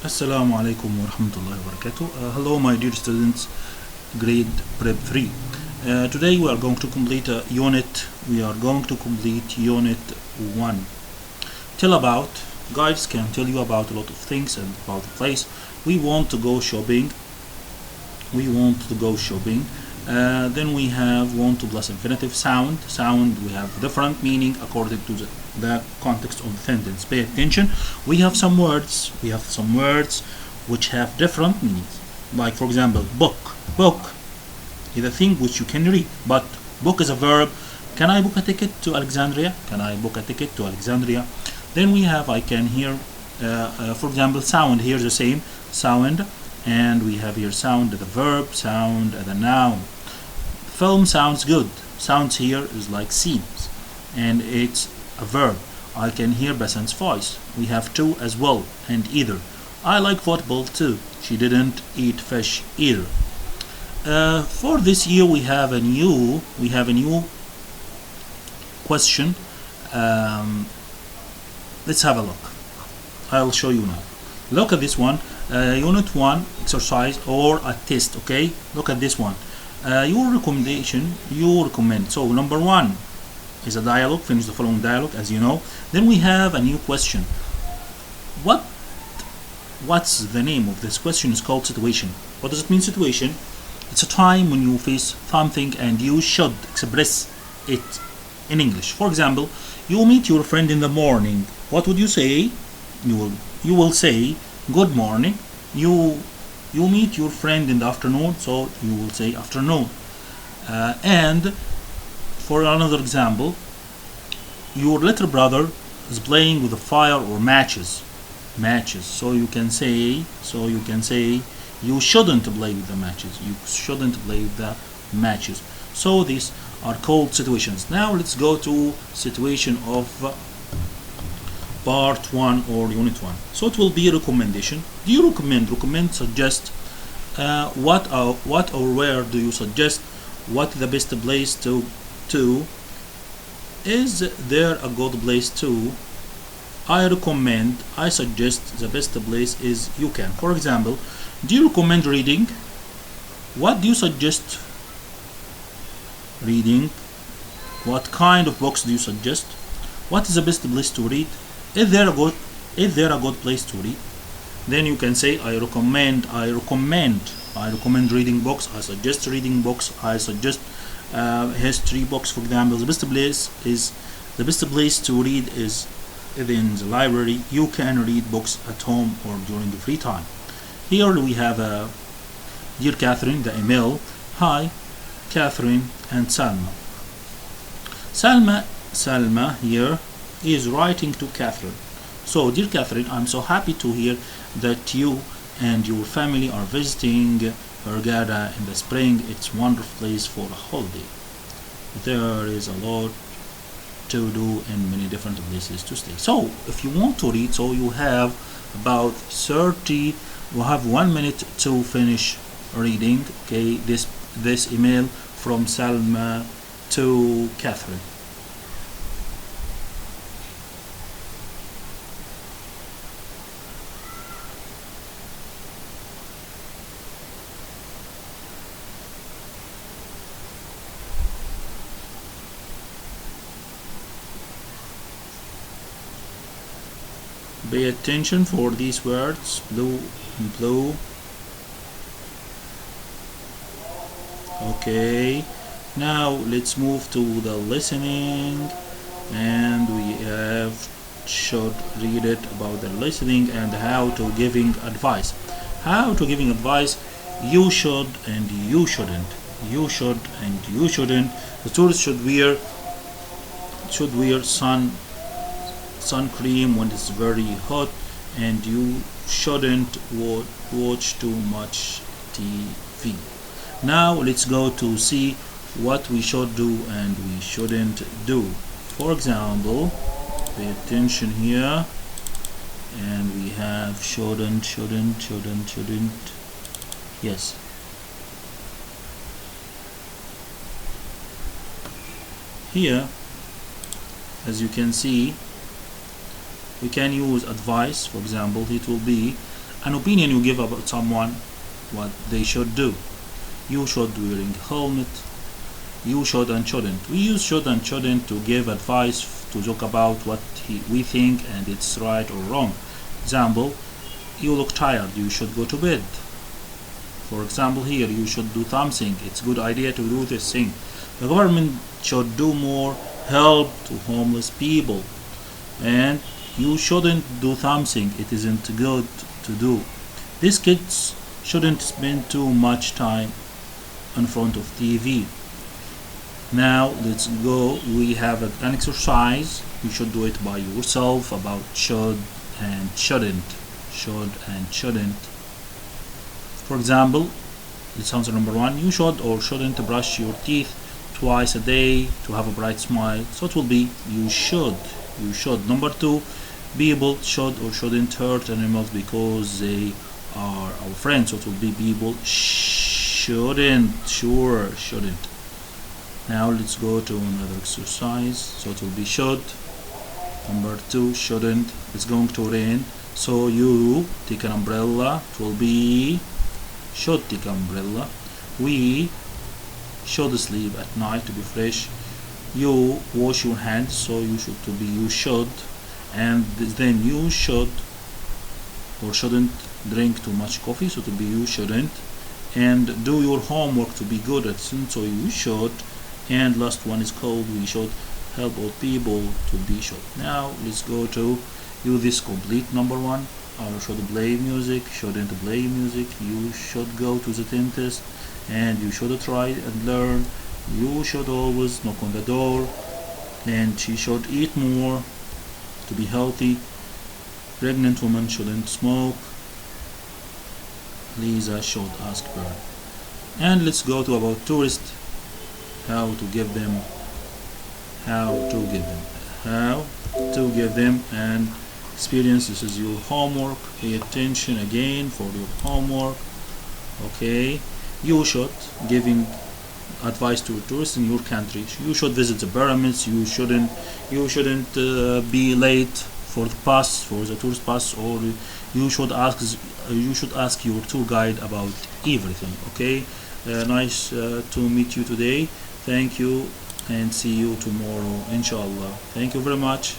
Assalamu alaikum wa rahmatullahi wa barakatuh. Hello, my dear students, grade prep 3. Today we are going to complete a unit. We are going to complete unit 1. Tell about, guides can tell you about a lot of things and about the place. We want to go shopping. Then we have want to plus infinitive sound. Sound, we have different meaning according to the context of the sentence. Pay attention. We have some words which have different meanings. Like for example, book. Book is a thing which you can read, but book is a verb. Can I book a ticket to Alexandria? Then we have I can hear, for example, sound. Here the same sound, and we have here sound the verb, sound the noun. Film sounds good. Sounds here is like seems, and it's a verb. I can hear Basan's voice. We have to as well, and either. I like football too. She didn't eat fish either. For this year we have a new question. Let's have a look. I'll show you now. Look at this one. Unit 1 exercise or a test. Okay, look at this one. Your recommend. So number 1 is a dialogue. Finish the following dialogue, as you know. Then we have a new question. What's the name of this question? Is called situation. What does it mean, situation? It's a time when you face something and you should express it in English. For example, you meet your friend in the morning. What would you say? You will say good morning. You meet your friend in the afternoon, so you will say afternoon. And for another example, your little brother is playing with a fire or matches. So you can say you shouldn't play with the matches. So these are called situations. Now let's go to situation of part 1 or unit 1. So it will be a recommendation. Do you recommend, suggest. What or where do you suggest? What is the best place to? Is there a good place to? I recommend, I suggest. The best place is you can. For example, do you recommend reading? What do you suggest reading? What kind of books do you suggest? What is the best place to read? Is there a good place to read? Then you can say I recommend reading books. I suggest reading books. I suggest history books. For example, the best place to read is in the library. You can read books at home or during the free time. Here we have dear Catherine, the email. Hi Catherine and Salma. Salma here is writing to Catherine. So dear Catherine, I'm so happy to hear that you and your family are visiting Hurghada in the spring. It's a wonderful place for a holiday. There is a lot to do and many different places to stay. So if you want to read, so you have about 30, you have 1 minute to finish reading. Okay, this email from Salma to Catherine. Pay attention for these words, blue and blue. Okay, now let's move to the listening, and we should read it about the listening and how to giving advice. You should and you shouldn't. The tourist should wear sun cream when it's very hot, and you shouldn't watch too much TV. Now let's go to see what we should do and we shouldn't do. For example, pay attention here, and we have shouldn't. Yes. Here, as you can see, we can use advice. For example, it will be an opinion you give about someone, what they should do. You should wearing a helmet. You should and shouldn't. We use should and shouldn't to give advice, to talk about what we think and it's right or wrong. Example, you look tired, you should go to bed. For example, here, you should do something, it's a good idea to do this thing. The government should do more help to homeless people. And you shouldn't do something, it isn't good to do. These kids shouldn't spend too much time in front of TV. Now let's go, we have an exercise. You should do it by yourself about should and shouldn't. Should and shouldn't. For example, let's answer number 1. You should or shouldn't brush your teeth twice a day to have a bright smile. So it will be you should. You should. Number 2, people should or shouldn't hurt animals because they are our friends. So it will be people shouldn't. Sure, shouldn't. Now let's go to another exercise. So it will be should. Number 2, shouldn't. It's going to rain, so you take an umbrella. It will be should take an umbrella. We should sleep at night to be fresh. You wash your hands, so you should to be you should. And then you should or shouldn't drink too much coffee, so to be you shouldn't. And do your homework to be good at student, so you should. And last one is called we should help all people to be should. Now let's go to use this complete. Number 1, should play music, shouldn't play music. You should go to the dentist, and you should try and learn. You should always knock on the door, and she should eat more to be healthy. Pregnant woman shouldn't smoke. Lisa should ask her. And let's go to about tourists. How to give them and experience. This is your homework. Pay attention again for your homework. Okay, you should giving advice to tourists in your country. You should visit the pyramids. You shouldn't be late for the tourist pass, or you should ask your tour guide about everything. Okay, nice to meet you today. Thank you, and see you tomorrow, inshallah. Thank you very much.